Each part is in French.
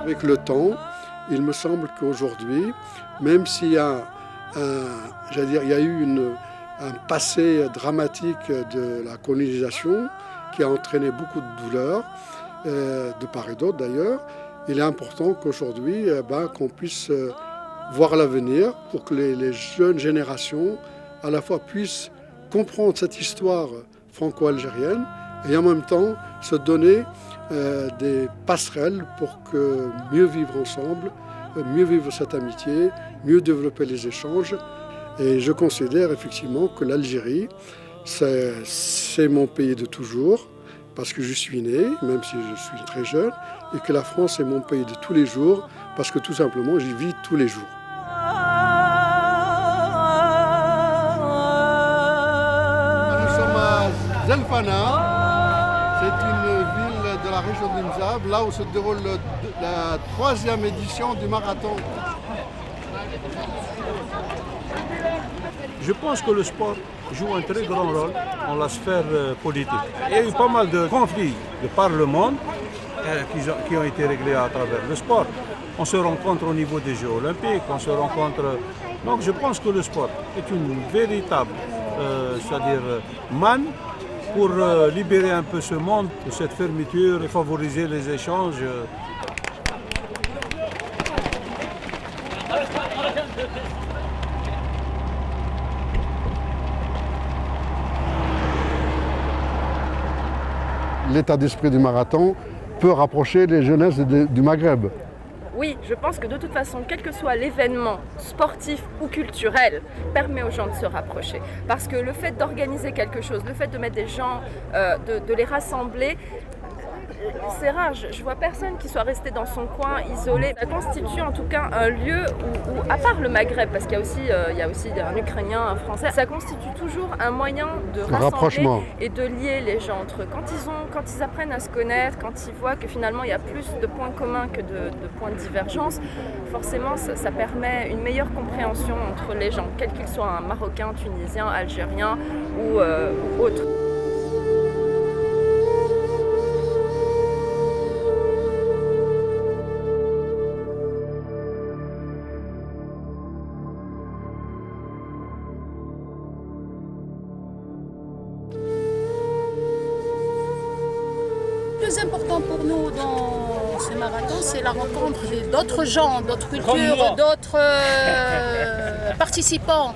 Avec le temps, il me semble qu'aujourd'hui, même s'il y a il y a eu un passé dramatique de la colonisation qui a entraîné beaucoup de douleurs, de part et d'autre d'ailleurs, il est important qu'aujourd'hui, qu'on puisse voir l'avenir pour que les jeunes générations à la fois puissent comprendre cette histoire franco-algérienne et en même temps se donner des passerelles pour que mieux vivre ensemble, mieux vivre cette amitié, mieux développer les échanges. Et je considère effectivement que l'Algérie, c'est mon pays de toujours, parce que je suis né, même si je suis très jeune, et que la France est mon pays de tous les jours, parce que tout simplement j'y vis tous les jours. Nous sommes à Zelfana. C'est une ville de la région d'Imzab, là où se déroule la 3e édition du marathon. Je pense que le sport joue un très grand rôle dans la sphère politique. Il y a eu pas mal de conflits de par le monde qui ont été réglés à travers le sport. On se rencontre au niveau des Jeux Olympiques, on se rencontre... Donc je pense que le sport est une véritable manne pour libérer un peu ce monde de cette fermeture et favoriser les échanges. L'état d'esprit du marathon peut rapprocher les jeunesses du Maghreb. Oui, je pense que de toute façon, quel que soit l'événement sportif ou culturel, permet aux gens de se rapprocher. Parce que le fait d'organiser quelque chose, le fait de mettre des gens, de les rassembler, c'est rare, je vois personne qui soit resté dans son coin, isolé. Ça constitue en tout cas un lieu où à part le Maghreb, parce qu'il y a aussi un Ukrainien, un Français, ça constitue toujours un moyen de rassembler et de lier les gens entre eux. Quand ils apprennent à se connaître, quand ils voient que finalement il y a plus de points communs que de points de divergence, forcément ça permet une meilleure compréhension entre les gens, quels qu'ils soient, un Marocain, Tunisien, Algérien ou autre. Le plus important pour nous dans ce marathon, c'est la rencontre d'autres gens, d'autres cultures, d'autres participants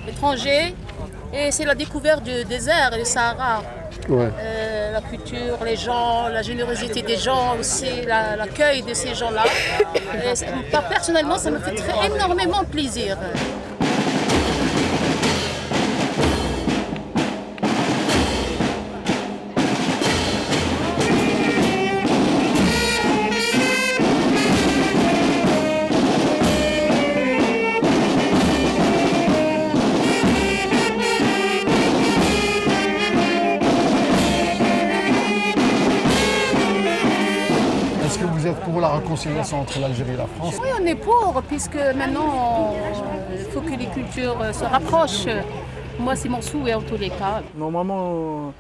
étrangers. Et c'est la découverte du désert et du Sahara. Ouais. La culture, les gens, la générosité des gens, aussi l'accueil de ces gens-là. Personnellement, ça me fait énormément plaisir. Vous êtes pour la réconciliation entre l'Algérie et la France? Oui, on est pour, puisque maintenant, il faut que les cultures se rapprochent. Moi, c'est mon souhait en tous les cas. Normalement,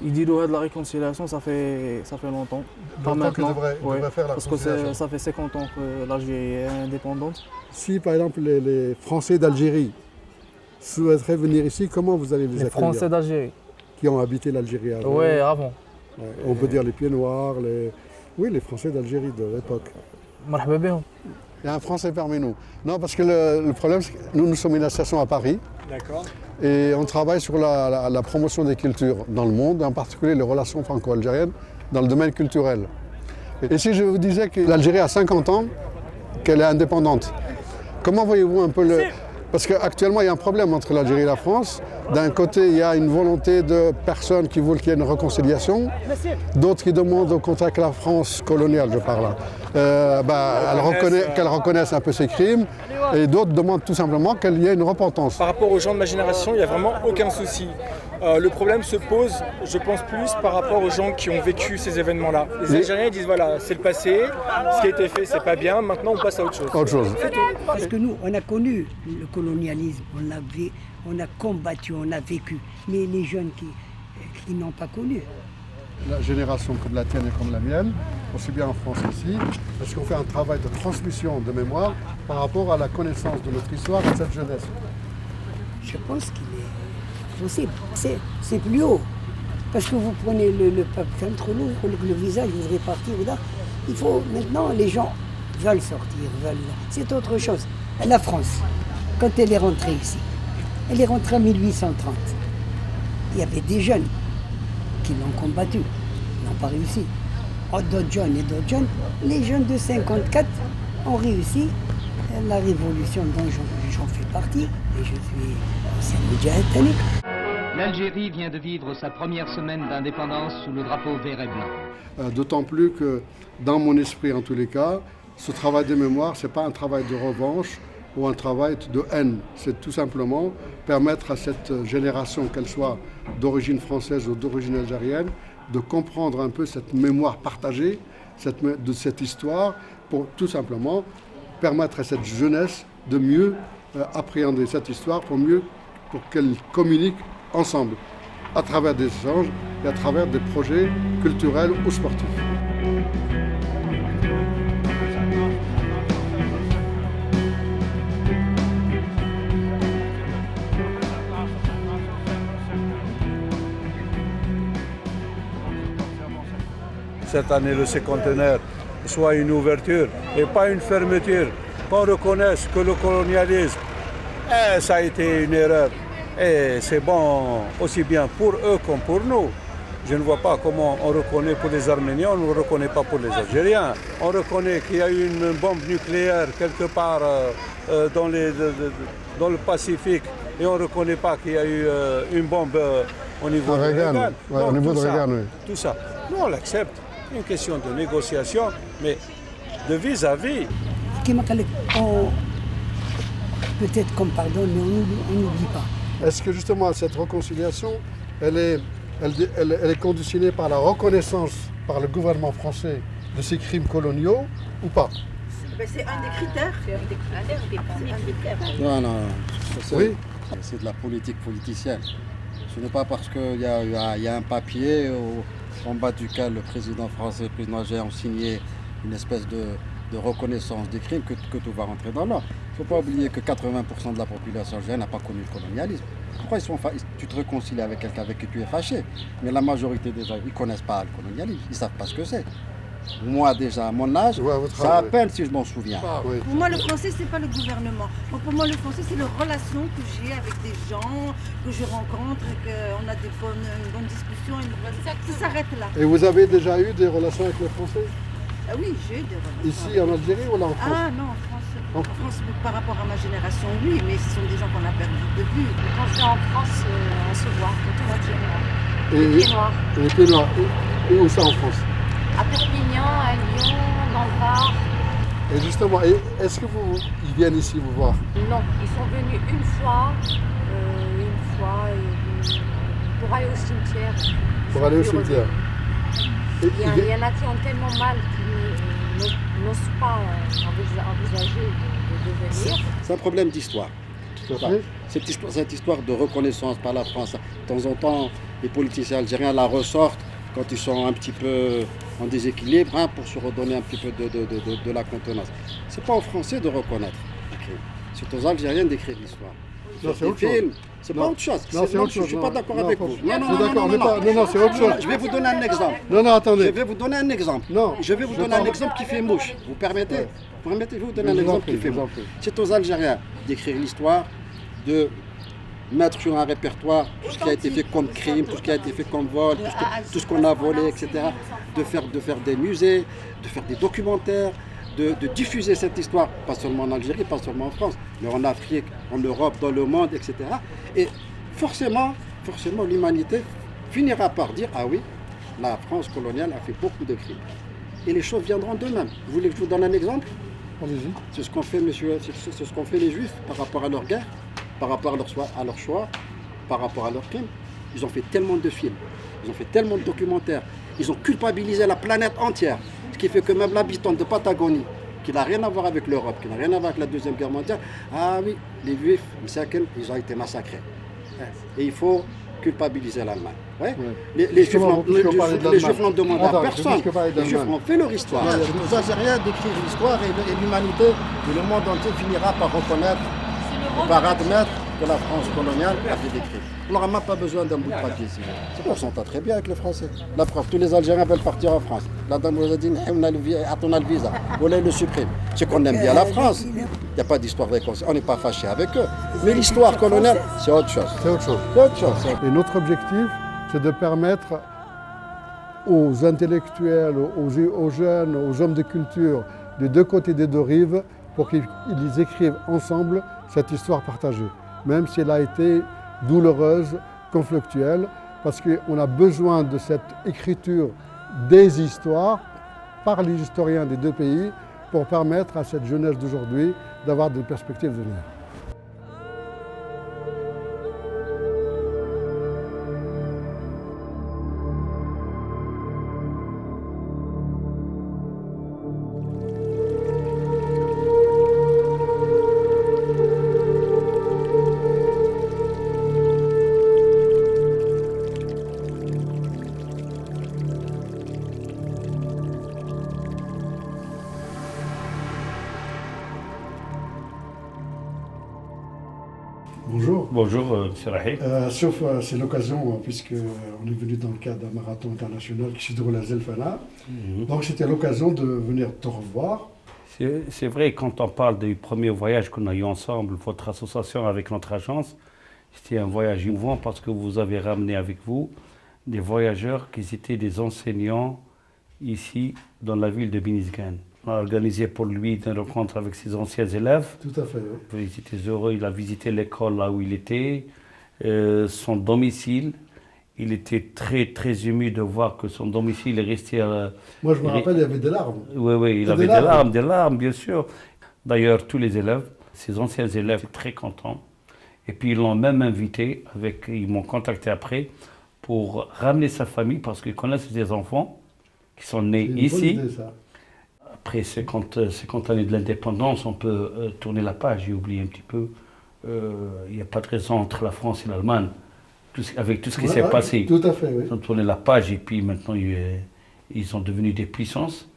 il dit de la réconciliation, ça fait longtemps. Pas maintenant, devrait faire la parce que ça fait 50 ans que l'Algérie est indépendante. Si, par exemple, les Français d'Algérie souhaiteraient venir ici, comment vous allez les accueillir? Les Français d'Algérie. Qui ont habité l'Algérie avant? Oui, avant. Ouais, on peut dire les Pieds Noirs, les Français d'Algérie de l'époque. Marhaba bihom. Il y a un Français parmi nous. Non, parce que le problème, c'est que nous sommes une association à Paris. D'accord. Et on travaille sur la promotion des cultures dans le monde, en particulier les relations franco-algériennes dans le domaine culturel. Et si je vous disais que l'Algérie a 50 ans, qu'elle est indépendante, comment voyez-vous un peu le... Parce qu'actuellement, il y a un problème entre l'Algérie et la France. D'un côté, il y a une volonté de personnes qui veulent qu'il y ait une réconciliation, d'autres qui demandent au contraire que la France coloniale, je parle là, qu'elle reconnaisse un peu ses crimes, et d'autres demandent tout simplement qu'il y ait une repentance. Par rapport aux gens de ma génération, il n'y a vraiment aucun souci. Le problème se pose, je pense, plus par rapport aux gens qui ont vécu ces événements-là. Les Algériens disent voilà, c'est le passé, ce qui a été fait, c'est pas bien, maintenant on passe à autre chose. C'est tout. Parce que nous, on a connu le colonialisme, on a combattu, on a vécu. Mais les jeunes qui n'ont pas connu, la génération comme la tienne et comme la mienne, aussi bien en France qu'ici, parce qu'on fait un travail de transmission de mémoire par rapport à la connaissance de notre histoire et de cette jeunesse. Je pense qu'il est possible. C'est plus haut. Parce que vous prenez le peuple entre nous, le visage, vous repartir là. Il faut maintenant, les gens veulent sortir, c'est autre chose. La France, quand elle est rentrée ici, elle est rentrée en 1830. Il y avait des jeunes qui l'ont combattu, ils n'ont pas réussi. D'autres jeunes et d'autres jeunes, les jeunes de 54 ont réussi la révolution dont j'en fais partie, et je suis ancien Moudjahid. L'Algérie vient de vivre sa première semaine d'indépendance sous le drapeau vert et blanc. D'autant plus que, dans mon esprit en tous les cas, ce travail de mémoire, ce n'est pas un travail de revanche ou un travail de haine. C'est tout simplement permettre à cette génération, qu'elle soit d'origine française ou d'origine algérienne, de comprendre un peu cette mémoire partagée de cette histoire, pour tout simplement permettre à cette jeunesse de mieux appréhender cette histoire, pour qu'elle communique ensemble, à travers des échanges et à travers des projets culturels ou sportifs. Cette année, le cinquantenaire soit une ouverture et pas une fermeture. Qu'on reconnaisse que le colonialisme, ça a été une erreur. Et c'est bon aussi bien pour eux comme pour nous. Je ne vois pas comment on reconnaît pour les Arméniens, on ne reconnaît pas pour les Algériens. On reconnaît qu'il y a eu une bombe nucléaire quelque part dans le Pacifique et on ne reconnaît pas qu'il y a eu une bombe au niveau de Reagan. Ouais, au niveau de Reagan, oui. Tout ça, nous on l'accepte. Une question de négociation, mais de vis-à-vis. Peut-être qu'on pardonne, mais on n'oublie pas. Est-ce que justement cette réconciliation, elle est conditionnée par la reconnaissance par le gouvernement français de ces crimes coloniaux ou pas? C'est un des critères. Non, oui. C'est de la politique politicienne. Ce n'est pas parce qu'il y a un papier en bas duquel le président français et le président algérien ont signé une espèce de reconnaissance des crimes que tout va rentrer dans l'ordre. Il ne faut pas oublier que 80% de la population algérienne n'a pas connu le colonialisme. Pourquoi tu te réconcilies avec quelqu'un avec qui tu es fâché? Mais la majorité des gens, ils ne connaissent pas le colonialisme, ils ne savent pas ce que c'est. Moi déjà, à mon âge, ça à peine si je m'en souviens. Oui. Pour moi, le français, c'est pas le gouvernement. Pour moi, le français, c'est les relations que j'ai avec des gens, que je rencontre, qu'on a une bonne discussion. Ça s'arrête là. Et vous avez déjà eu des relations avec les Français? Oui, j'ai eu des relations. Ici, en Algérie ou là en France? Ah non, en France, par rapport à ma génération, oui, mais ce sont des gens qu'on a perdu de vue. Quand je vais en France, on se voit, tout va bien. Les pieds noirs. Les pieds noirs. Et où ça en France? À Perpignan, à Lyon, dans le Var. Et justement, est-ce que ils viennent ici vous voir? Non, ils sont venus une fois pour aller au cimetière. Pour aller au cimetière. Il y en a qui ont tellement mal qu'ils n'osent pas envisager de venir. C'est un problème d'histoire. Cette histoire de reconnaissance par la France, de temps en temps, les politiciens algériens la ressortent quand ils sont un petit peu en déséquilibre, pour se redonner un petit peu de la contenance. C'est pas aux Français de reconnaître. C'est aux Algériens d'écrire l'histoire. Non, c'est autre chose. C'est pas autre chose. Non, c'est autre chose. Je suis pas d'accord avec vous. Non, c'est autre chose. Je vais vous donner un exemple. Non, attendez. Je vais vous donner un exemple. Non. Je vais vous donner un exemple qui fait mouche. Vous permettez? Vous permettez? Je vais vous donner un exemple qui fait mouche. C'est aux Algériens d'écrire l'histoire, de mettre sur un répertoire tout ce qui a été fait comme crime, tout ce qui a été fait comme vol, tout ce qu'on a volé, etc. De faire des musées, de faire des documentaires, de diffuser cette histoire, pas seulement en Algérie, pas seulement en France, mais en Afrique, en Europe, dans le monde, etc. Et forcément, l'humanité finira par dire, ah oui, la France coloniale a fait beaucoup de crimes. Et les choses viendront d'eux-mêmes. Vous voulez que je vous donne un exemple? Allez-y. C'est ce qu'ont fait, c'est ce qu'ont fait les Juifs par rapport à leur guerre, par rapport à leur choix, par rapport à leurs crimes. Ils ont fait tellement de films, ils ont fait tellement de documentaires, ils ont culpabilisé la planète entière. Ce qui fait que même l'habitant de Patagonie, qui n'a rien à voir avec l'Europe, qui n'a rien à voir avec la Deuxième Guerre mondiale, ah oui, les Juifs, ils ont été massacrés. Et il faut culpabiliser l'Allemagne. Ouais. Ouais. Les Juifs n'ont demandé à personne. Les Juifs ont fait leur histoire. Les Algériens d'écrire l'histoire et l'humanité, et le monde entier finira par reconnaître, par admettre que la France coloniale a fait des crimes. On n'aura même pas besoin d'un bout de papier ici. C'est pour ça qu'on s'entend très bien avec les Français. La preuve, tous les Algériens veulent partir en France. La dame vous a dit, on a le visa, on le supprime. C'est qu'on aime bien la France. Il n'y a pas d'histoire réconciliée. On n'est pas fâché avec eux. Mais l'histoire coloniale, c'est autre chose. C'est autre chose. C'est autre chose. Et notre objectif, c'est de permettre aux intellectuels, aux jeunes, aux hommes de culture des deux côtés des deux rives pour qu'ils écrivent ensemble cette histoire partagée, même si elle a été douloureuse, conflictuelle, parce qu'on a besoin de cette écriture des histoires par les historiens des deux pays pour permettre à cette jeunesse d'aujourd'hui d'avoir des perspectives d'avenir. Bonjour. Bonjour, M. Rahim. Sauf, c'est l'occasion, puisqu'on est venu dans le cadre d'un marathon international qui se déroule à Zelfana. Donc c'était l'occasion de venir te revoir. C'est vrai, quand on parle du premier voyage qu'on a eu ensemble, votre association avec notre agence, c'était un voyage émouvant parce que vous avez ramené avec vous des voyageurs qui étaient des enseignants ici dans la ville de Binisgane. On a organisé pour lui une rencontre avec ses anciens élèves. Tout à fait, oui. Il était heureux, il a visité l'école là où il était, son domicile. Il était très, très ému de voir que son domicile est resté... Moi, je me rappelle, il y avait des larmes. Oui, il avait des larmes, bien sûr. D'ailleurs, tous les élèves, ses anciens élèves, étaient très contents. Et puis, ils l'ont même invité, ils m'ont contacté après, pour ramener sa famille, parce qu'ils connaissent des enfants qui sont nés ici. Bonne idée, ça. Après 50 années de l'indépendance, on peut tourner la page. J'ai oublié un petit peu. Il n'y a pas de raison entre la France et l'Allemagne, avec tout ce qui s'est passé. Tout à fait, oui. Ils ont tourné la page et puis maintenant ils sont devenus des puissances.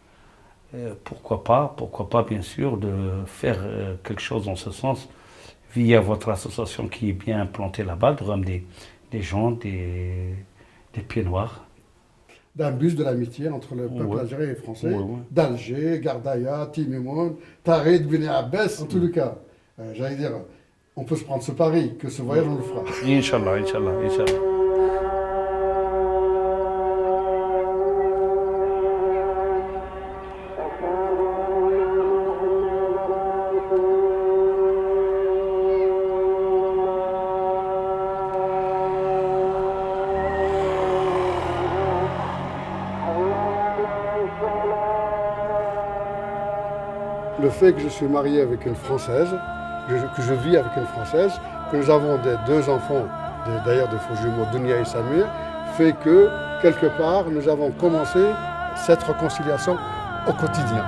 Pourquoi pas bien sûr, de faire quelque chose dans ce sens via votre association qui est bien implantée là-bas, de ramener des gens, des pieds noirs. D'un bus de l'amitié entre le peuple algérien et français, d'Alger, Gardaïa, Timimoun, Tarid, Beni Abbas, en tous les cas. J'allais dire, on peut se prendre ce pari, que ce voyage on le fera. Inch'Allah, Inch'Allah, Inch'Allah. Le fait que je suis marié avec une Française, que je vis avec une Française, que nous avons deux enfants, d'ailleurs de faux jumeaux, Dunia et Samir, fait que, quelque part, nous avons commencé cette réconciliation au quotidien.